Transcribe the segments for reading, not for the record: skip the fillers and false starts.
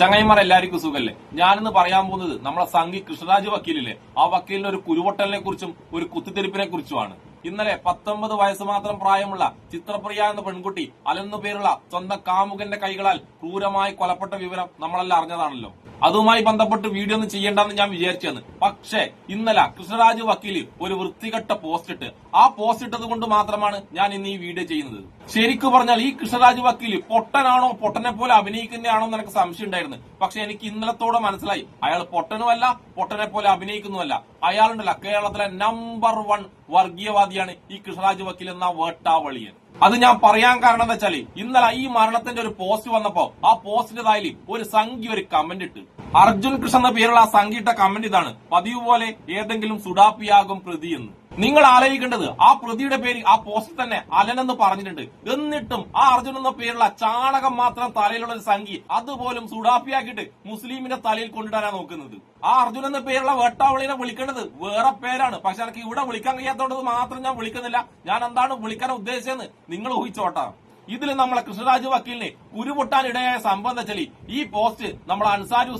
ചങ്ങായിമാർ എല്ലാവർക്കും സുഖല്ലേ? ഞാനിന്ന് പറയാൻ പോകുന്നത് നമ്മളെ സംഘി കൃഷ്ണരാജ് വക്കീലില്ലേ, ആ വക്കീലിന് ഒരു കുരുവൊട്ടലിനെ കുറിച്ചും ഒരു കുത്തിത്തിരിപ്പിനെ കുറിച്ചുമാണ്. ഇന്നലെ 19 വയസ്സ് മാത്രം പ്രായമുള്ള ചിത്രപ്രിയ എന്ന പെൺകുട്ടി അലെന്നു പേരുള്ള സ്വന്തം കാമുകന്റെ കൈകളാൽ ക്രൂരമായി കൊലപ്പെട്ട വിവരം നമ്മളെല്ലാം അറിഞ്ഞതാണല്ലോ. അതുമായി ബന്ധപ്പെട്ട് വീഡിയോ ഒന്നും ചെയ്യേണ്ടെന്ന് ഞാൻ വിചാരിച്ചെന്ന്. പക്ഷേ ഇന്നലെ കൃഷ്ണരാജ് വക്കീല് ഒരു വൃത്തികെട്ട പോസ്റ്റ് ഇട്ട്, ആ പോസ്റ്റ് ഇട്ടത് കൊണ്ട് മാത്രമാണ് ഞാൻ ഇന്ന് ഈ വീഡിയോ ചെയ്യുന്നത്. ശരിക്കും പറഞ്ഞാൽ ഈ കൃഷ്ണരാജ് വക്കീല് പൊട്ടനാണോ, പൊട്ടനെ പോലെ അഭിനയിക്കുന്നതാണോ എന്ന് എനിക്ക് സംശയം ഉണ്ടായിരുന്നു. പക്ഷെ എനിക്ക് ഇന്നലത്തോടെ മനസ്സിലായി, അയാൾ പൊട്ടനുമല്ല, പൊട്ടനെ പോലെ അഭിനയിക്കുന്നുമല്ല. അയാളുണ്ടല്ല കേരളത്തിലെ നമ്പർ 1 വർഗീയവാദിയാണ് ഈ കൃഷ്ണരാജ് വക്കീൽ എന്ന വേട്ടാവളിയൻ. അത് ഞാൻ പറയാൻ കാരണം എന്താ വെച്ചാല്, ഇന്നലെ ഈ മരണത്തിന്റെ ഒരു പോസ്റ്റ് വന്നപ്പോ ആ പോസ്റ്റിന്റെ താഴെ ഒരു സംഘി ഒരു കമന്റ് ഇട്ട്. അർജുൻ കൃഷ്ണ എന്ന പേരുള്ള ആ സംഘിട്ട കമന്റ് ഇതാണ്: പതിവ് പോലെ ഏതെങ്കിലും സുഡാപ്പിയാകും പ്രതി എന്ന്. നിങ്ങൾ ആലോചിക്കേണ്ടത്, ആ പ്രതിയുടെ പേര് ആ പോസ്റ്റിൽ തന്നെ അലൻ എന്ന് പറഞ്ഞിട്ടുണ്ട്. എന്നിട്ടും ആ അർജുൻ എന്ന പേരുള്ള ചാണകം മാത്രം തലയിലുള്ള ഒരു സംഘി അതുപോലും സുഡാപ്പിയാക്കിയിട്ട് മുസ്ലിമിന്റെ തലയിൽ കൊണ്ടിടാനാണ് നോക്കുന്നത്. ആ അർജുൻ എന്ന പേരുള്ള വേട്ടാവളിനെ വിളിക്കേണ്ടത് വേറെ പേരാണ്. പക്ഷെ എനിക്ക് ഇവിടെ വിളിക്കാൻ കഴിയാത്തതുകൊണ്ട് മാത്രം ഞാൻ വിളിക്കുന്നില്ല. ഞാൻ എന്താണ് വിളിക്കാൻ ഉദ്ദേശിച്ചതെന്ന് നിങ്ങൾ ഊഹിച്ചോട്ടാ. ഇതിൽ നമ്മളെ കൃഷ്ണരാജ് വക്കീലിനെ ഉരുപൊട്ടാൻ ഇടയായ സംഭവം എന്താ വെച്ചാൽ, ഈ പോസ്റ്റ് നമ്മളെ അൻസാരി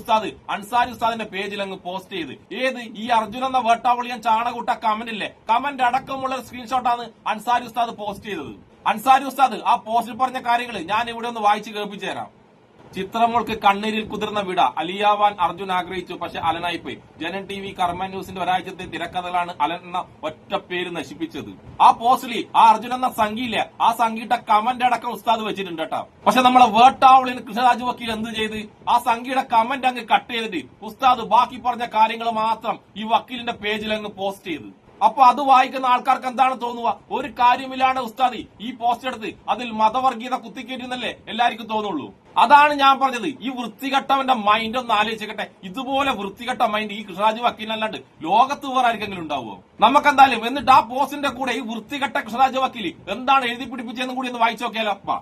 ഉസ്താദിന്റെ പേജിൽ അങ്ങ് പോസ്റ്റ് ചെയ്ത്, ഈ അർജുൻ എന്ന വേട്ടാവളിയൻ ചാണകൂട്ട കമന്റ് ഇല്ലേ, കമന്റ് അടക്കമുള്ള സ്ക്രീൻഷോട്ടാണ് അൻസാരി ഉസ്താദ് പോസ്റ്റ് ചെയ്തത്. അൻസാരി ഉസ്താദ് ആ പോസ്റ്റിൽ പറഞ്ഞ കാര്യങ്ങൾ ഞാൻ ഇവിടെ ഒന്ന് വായിച്ച് കേൾപ്പിച്ചു തരാം. ചിത്രങ്ങൾക്ക് കണ്ണീരിൽ കുതിർന്ന വിട അലിയാവാൻ അർജുൻ ആഗ്രഹിച്ചു, പക്ഷെ അലനായിപ്പോയി. ജനൻ TV കർമ്മ ന്യൂസിന്റെ ഒരാഴ്ചത്തെ തിരക്കഥകളാണ് അലൻ എന്ന ഒറ്റ പേര് നശിപ്പിച്ചത്. ആ പോസ്റ്റിൽ ആ അർജുൻ എന്ന സംഘിയില്ലേ, ആ സംഘിയുടെ കമന്റ് അടക്കം ഉസ്താദ് വെച്ചിട്ടുണ്ട് കേട്ടോ. പക്ഷെ നമ്മളെ വേട്ടാവളിന് കൃഷ്ണരാജ് വക്കീൽ എന്ത് ചെയ്ത്, ആ സംഘിയുടെ കമന്റ് അങ്ങ് കട്ട് ചെയ്തിട്ട് ഉസ്താദ് ബാക്കി പറഞ്ഞ കാര്യങ്ങൾ മാത്രം ഈ വക്കീലിന്റെ പേജിൽ അങ്ങ് പോസ്റ്റ് ചെയ്ത്. അപ്പൊ അത് വായിക്കുന്ന ആൾക്കാർക്ക് എന്താണ് തോന്നുക, ഒരു കാര്യമില്ലാണ് ഉസ്താദ് ഈ പോസ്റ്റ് എടുത്ത് അതിൽ മതവർഗീയത കുത്തിക്കേറ്റുന്നല്ലേ എല്ലാവർക്കും തോന്നുള്ളൂ. അതാണ് ഞാൻ പറഞ്ഞത്, ഈ വൃത്തികെട്ടവന്റെ മൈൻഡ് ഒന്ന് ആലോചിക്കട്ടെ. ഇതുപോലെ വൃത്തികെട്ട മൈൻഡ് ഈ കൃഷ്ണരാജ് വക്കീലിനല്ലാണ്ട് ലോകത്ത് വേറെ ആർക്കെങ്കിലും ഉണ്ടാവുമോ? നമുക്കെന്തായാലും എന്നിട്ട് ആ പോസ്റ്റിന്റെ കൂടെ ഈ വൃത്തികെട്ട കൃഷ്ണരാജ് വക്കീല് എന്താണ് എഴുതി പിടിപ്പിച്ചതെന്നും കൂടി ഒന്ന് വായിച്ചു നോക്കിയാലോ. അപ്പ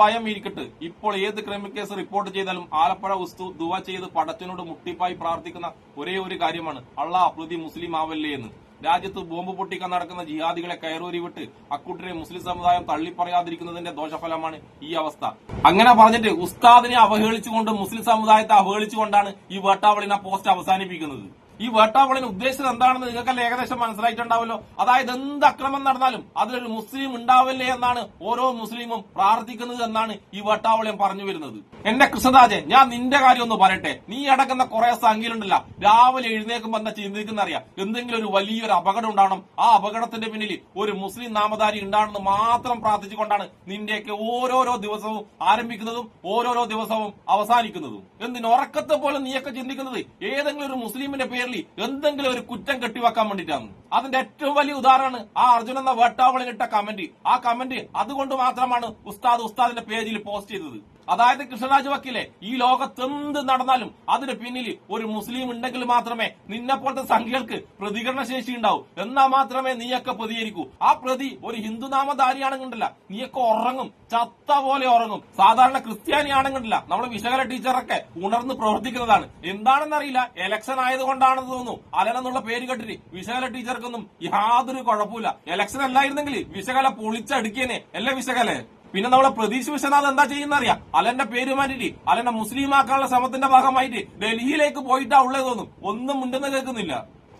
ഭയം ഇരിക്കട്ടെ. ഇപ്പോൾ ഏത് ക്രിമിനൽ കേസ് റിപ്പോർട്ട് ചെയ്താലും ആലപ്പുഴ ഉസ്തു ദുആ ചെയ്ത് പടച്ചനോട് മുട്ടിപ്പായി പ്രാർത്ഥിക്കുന്ന ഒരേ ഒരു കാര്യമാണ്, അള്ളാഹ് പ്രതി മുസ്ലിം ആവല്ലേ എന്ന്. രാജ്യത്ത് ബോംബ് പൊട്ടിക്കാൻ നടക്കുന്ന ജിഹാദികളെ കയറൂരി വിട്ട് അക്കൂട്ടരെ മുസ്ലിം സമുദായം തള്ളിപ്പറയാതിരിക്കുന്നതിന്റെ ദോഷഫലമാണ് ഈ അവസ്ഥ. അങ്ങനെ പറഞ്ഞിട്ട് ഉസ്താദിനെ അവഹേളിച്ചുകൊണ്ട്, മുസ്ലിം സമുദായത്തെ അവഹേളിച്ചുകൊണ്ടാണ് ഈ വേട്ടാവളിനെ പോസ്റ്റ് അവസാനിപ്പിക്കുന്നത്. ഈ വേട്ടാവളിന് ഉദ്ദേശിച്ചത് എന്താണെന്ന് നിങ്ങൾക്കെല്ലാം ഏകദേശം മനസ്സിലായിട്ടുണ്ടാവല്ലോ. അതായത് എന്ത് അക്രമം നടന്നാലും അതിലൊരു മുസ്ലിം ഉണ്ടാവില്ലേ എന്നാണ് ഓരോ മുസ്ലിമും പ്രാർത്ഥിക്കുന്നത് എന്നാണ് ഈ വേട്ടാവളിയൻ പറഞ്ഞു വരുന്നത്. എന്റെ കൃഷ്ണരാജൻ, ഞാൻ നിന്റെ കാര്യം ഒന്ന് പറയട്ടെ. നീ അടക്കുന്ന കുറെ സംഖ്യലുണ്ടല്ല, രാവിലെ എഴുന്നേക്കുമ്പോ എന്താ ചിന്തിക്കുന്ന അറിയാം, എന്തെങ്കിലും ഒരു വലിയൊരു അപകടം ഉണ്ടാവണം, ആ അപകടത്തിന്റെ പിന്നിൽ ഒരു മുസ്ലിം നാമധാരി ഉണ്ടാണെന്ന് മാത്രം പ്രാർത്ഥിച്ചുകൊണ്ടാണ് നിന്റെയൊക്കെ ഓരോരോ ദിവസവും ആരംഭിക്കുന്നതും ഓരോരോ ദിവസവും അവസാനിക്കുന്നതും. എന്തിന് ഉറക്കത്തെ പോലെ നീയൊക്കെ ചിന്തിക്കുന്നത് ഏതെങ്കിലും ഒരു മുസ്ലിമിന്റെ പേരിൽ എന്തെങ്കിലും ഒരു കുറ്റം കെട്ടിവെക്കാൻ വേണ്ടിയിട്ടാണ്. അതിന്റെ ഏറ്റവും വലിയ ഉദാഹരണമാണ് ആ അർജുൻ എന്ന വേട്ടാവളിനിട്ട കമന്റ്. ആ കമന്റ് അതുകൊണ്ട് മാത്രമാണ് ഉസ്താദിന്റെ പേജിൽ പോസ്റ്റ് ചെയ്തത്. അതായത് കൃഷ്ണരാജ് വക്കീലെ, ഈ ലോകത്ത് എന്ത് നടന്നാലും അതിന് പിന്നിൽ ഒരു മുസ്ലിം ഉണ്ടെങ്കിൽ മാത്രമേ നിന്നെ പോലത്തെ സംഖ്യകൾക്ക് പ്രതികരണ ശേഷി ഉണ്ടാവും. എന്നാൽ മാത്രമേ നീയൊക്കെ പ്രതികരിക്കൂ. ആ പ്രതി ഒരു ഹിന്ദു നാമധാരിയാണെങ്കിണ്ടല്ല, നീയൊക്കെ ഉറങ്ങും, ചത്ത പോലെ ഉറങ്ങും. സാധാരണ ക്രിസ്ത്യാനി ആണെങ്കിണ്ടല്ല, നമ്മള് വിശകല ടീച്ചറൊക്കെ ഉണർന്ന് പ്രവർത്തിക്കുന്നതാണ്. എന്താണെന്നറിയില്ല, എലക്ഷൻ ആയതുകൊണ്ടാണെന്ന് തോന്നുന്നു അലനെന്നുള്ള പേര് കേട്ടിട്ട് വിശകല ടീച്ചർക്കൊന്നും യാതൊരു കുഴപ്പമില്ല. എലക്ഷൻ അല്ലായിരുന്നെങ്കിൽ വിശകല പൊളിച്ചടുക്കിയനെ അല്ലേ വിശകല. പിന്നെ നമ്മളെ പ്രതീക്ഷ വിശ്വനാഥ് എന്താ ചെയ്യുന്ന അറിയാം, അലന്റെ പേര് മാറ്റിട്ട് അലനെ മുസ്ലിം ആക്കാനുള്ള ശ്രമത്തിന്റെ ഭാഗമായിട്ട് ഡൽഹിയിലേക്ക് പോയിട്ടാ ഉള്ളത് തോന്നും. ഒന്നും ഉണ്ടെന്ന് കേൾക്കുന്നില്ല.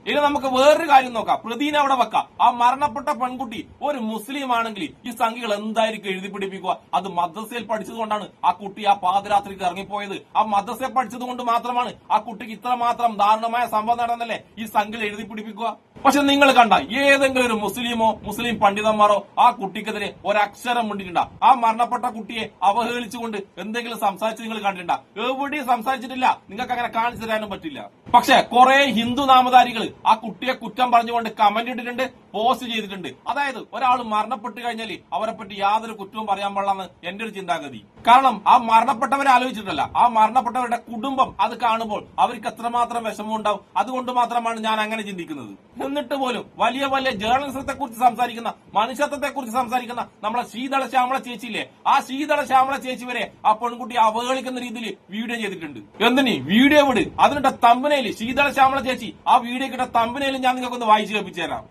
ഇനി നമുക്ക് വേറൊരു കാര്യം നോക്കാം. പ്രതിനെ അവിടെ വെക്കാം. ആ മരണപ്പെട്ട പെൺകുട്ടി ഒരു മുസ്ലിം ആണെങ്കിൽ ഈ സംഖ്യകൾ എന്തായിരിക്കും എഴുതി പിടിപ്പിക്കുക? അത് മദ്രസയിൽ പഠിച്ചതുകൊണ്ടാണ് ആ കുട്ടി ആ പാതിരാത്രിക്ക് ഇറങ്ങിപ്പോയത്. ആ മദ്രസയിൽ പഠിച്ചത് കൊണ്ട് മാത്രമാണ് ആ കുട്ടിക്ക് ഇത്രമാത്രം ദാരുണമായ സംഭവം നടന്നല്ലേ ഈ സംഖ്യകൾ എഴുതി പിടിപ്പിക്കുക. പക്ഷെ നിങ്ങൾ കണ്ട ഏതെങ്കിലും ഒരു മുസ്ലിമോ മുസ്ലിം പണ്ഡിതന്മാരോ ആ കുട്ടിക്കെതിരെ ഒരക്ഷരം മിണ്ടിട്ടുണ്ടാ? ആ മരണപ്പെട്ട കുട്ടിയെ അവഹേളിച്ചുകൊണ്ട് എന്തെങ്കിലും സംസാരിച്ച് നിങ്ങൾ കണ്ടിട്ടുണ്ടാ? എവിടെയും സംസാരിച്ചിട്ടില്ല. നിങ്ങൾക്ക് അങ്ങനെ കാണിച്ചു തരാനും പറ്റില്ല. പക്ഷെ കുറെ ഹിന്ദു നാമധാരികൾ ആ കുട്ടിയെ കുറ്റം പറഞ്ഞുകൊണ്ട് കമന്റ് ഇട്ടിട്ടുണ്ട്, പോസ്റ്റ് ചെയ്തിട്ടുണ്ട്. അതായത് ഒരാൾ മരണപ്പെട്ട് കഴിഞ്ഞാൽ അവരെ പറ്റി യാതൊരു കുറ്റവും പറയാൻ പാടില്ലെന്ന് എന്റെ ഒരു ചിന്താഗതി. കാരണം ആ മരണപ്പെട്ടവരെ ആലോചിച്ചിട്ടല്ല, ആ മരണപ്പെട്ടവരുടെ കുടുംബം അത് കാണുമ്പോൾ അവർക്ക് എത്രമാത്രം വിഷമം ഉണ്ടാവും. അതുകൊണ്ട് മാത്രമാണ് ഞാൻ അങ്ങനെ ചിന്തിക്കുന്നത്. എന്നിട്ട് പോലും വലിയ വലിയ ജേർണലിസത്തെ കുറിച്ച് സംസാരിക്കുന്ന, മനുഷ്യത്വത്തെ കുറിച്ച് സംസാരിക്കുന്ന നമ്മളെ ശീതള ശ്യാമള ചേച്ചിയില്ലേ, ആ ശീതള ശ്യാമള ചേച്ചി വരെ ആ പെൺകുട്ടിയെ അവഹേളിക്കുന്ന രീതിയിൽ വീഡിയോ ചെയ്തിട്ടുണ്ട്. എന്തിന് വീഡിയോ വിട്, അതിനിട്ട തമ്പനയില് ശീതള ശ്യാമള ചേച്ചി ആ വീഡിയോ കിട്ട തമ്പനയിലും ഞാൻ നിങ്ങൾക്കൊന്ന് വായിച്ചു കേൾപ്പിച്ചു തരാം.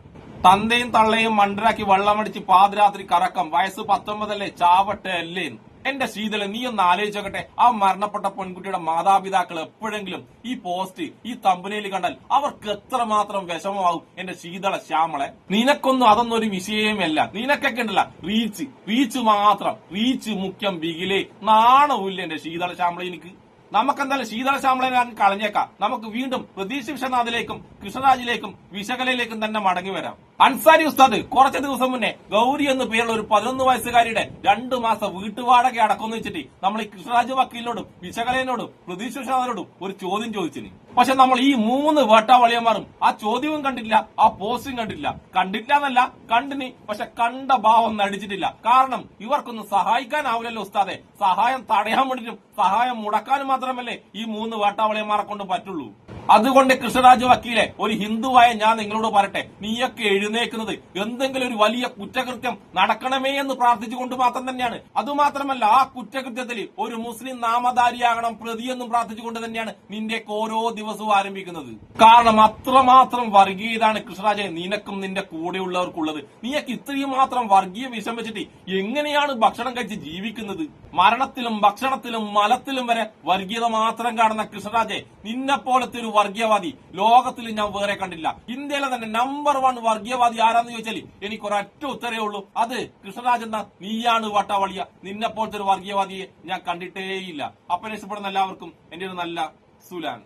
തന്തയും തള്ളയും മണ്ടരാക്കി വെള്ളമടിച്ച് പാതിരാത്രി കറക്കം, വയസ്സ് 19 ചാവട്ടെ അല്ലേന്ന്. എന്റെ ശീതള നീ ഒന്ന് ആലോചിച്ചോക്കട്ടെ, ആ മരണപ്പെട്ട പെൺകുട്ടിയുടെ മാതാപിതാക്കൾ എപ്പോഴെങ്കിലും ഈ പോസ്റ്റ് ഈ തമ്പനയിൽ കണ്ടാൽ അവർക്ക് എത്രമാത്രം വിഷമമാവും എന്റെ ശീതള ശ്യാമളെ. നിനക്കൊന്നും അതൊന്നും ഒരു വിഷയമല്ല. നിനക്കൊക്കെ ഉണ്ടല്ല റീച്ച് മാത്രം, റീച്ച് മുഖ്യം ബിഗിലേ. നാണമില്ല എന്റെ ശീതള ശ്യാമള. എനിക്ക് നമുക്കെന്തായാലും ശീതള ശ്യാമളനെ കളഞ്ഞേക്കാം. നമുക്ക് വീണ്ടും പ്രതീക്ഷ വിശ്വനാഥിലേക്കും കൃഷ്ണരാജിലേക്കും വിശകലയിലേക്കും തന്നെ മടങ്ങി വരാം. അൻസാരി ഉസ്താദ് കുറച്ചു ദിവസം മുന്നേ ഗൗരി എന്ന് പേരുള്ള ഒരു 11 വയസ്സുകാരിയുടെ 2 മാസം വീട്ടുവാടക അടക്കം വെച്ചിട്ട് നമ്മൾ ഈ കൃഷ്ണരാജ് വക്കീലിനോടും വിശകലനോടും പ്രതീക്ഷ വിശ്വനാഥനോടും ഒരു ചോദ്യം ചോദിച്ചിന്. പക്ഷെ നമ്മൾ ഈ 3 വേട്ടാവളിയന്മാരും ആ ചോദ്യവും കണ്ടില്ല, ആ പോസ്റ്റും കണ്ടില്ല. കണ്ടില്ല എന്നല്ല, കണ്ടിന്, പക്ഷെ കണ്ട ഭാവം നടിച്ചിട്ടില്ല. കാരണം ഇവർക്കൊന്നും സഹായിക്കാനാവില്ലല്ലോ ഉസ്താദെ. സഹായം തടയാൻ വേണ്ടിയിട്ടും സഹായം മുടക്കാനും മാത്രമല്ലേ ഈ 3 വേട്ടാവളിയന്മാരെ കൊണ്ട് പറ്റുള്ളൂ. അതുകൊണ്ട് കൃഷ്ണരാജ് വക്കീലെ, ഒരു ഹിന്ദുവായ ഞാൻ നിങ്ങളോട് പറയട്ടെ, നീയൊക്കെ എഴുന്നേക്കുന്നത് എന്തെങ്കിലും ഒരു വലിയ കുറ്റകൃത്യം നടക്കണമേ എന്ന് പ്രാർത്ഥിച്ചുകൊണ്ട് മാത്രം തന്നെയാണ്. അതുമാത്രമല്ല, ആ കുറ്റകൃത്യത്തിൽ ഒരു മുസ്ലിം നാമധാരിയാകണം പ്രതിയെന്നും പ്രാർത്ഥിച്ചുകൊണ്ട് തന്നെയാണ് നിന്റെയൊക്കെ ഓരോ ദിവസവും ആരംഭിക്കുന്നത്. കാരണം അത്രമാത്രം വർഗീയതാണ് കൃഷ്ണരാജെ നിനക്കും നിന്റെ കൂടെയുള്ളവർക്കുള്ളത്. നീയൊക്കെ ഇത്രയും മാത്രം വർഗീയ വിഷം വെച്ചിട്ട് എങ്ങനെയാണ് ഭക്ഷണം കഴിച്ച് ജീവിക്കുന്നത്? മരണത്തിലും ഭക്ഷണത്തിലും മലത്തിലും വരെ വർഗീയത മാത്രം കാണുന്ന കൃഷ്ണരാജെ, നിന്നെ പോലത്തെ ഒരു വർഗീയവാദി ലോകത്തിൽ ഞാൻ വേറെ കണ്ടില്ല. ഇന്ത്യയിലെ തന്നെ നമ്പർ 1 വർഗീയവാദി ആരാന്ന് ചോദിച്ചാൽ എനിക്ക് ഒരൊറ്റ ഉത്തരേ ഉള്ളൂ, അത് കൃഷ്ണരാജ് എന്ന നീയാണ് വട്ടാവളിയ. നിന്നെ പോലത്തെ ഒരു വർഗീയവാദിയെ ഞാൻ കണ്ടിട്ടേയില്ല. അപ്പനെ ഇഷ്ടപ്പെടുന്ന എല്ലാവർക്കും എന്റെ ഒരു നല്ല സുലാൻ.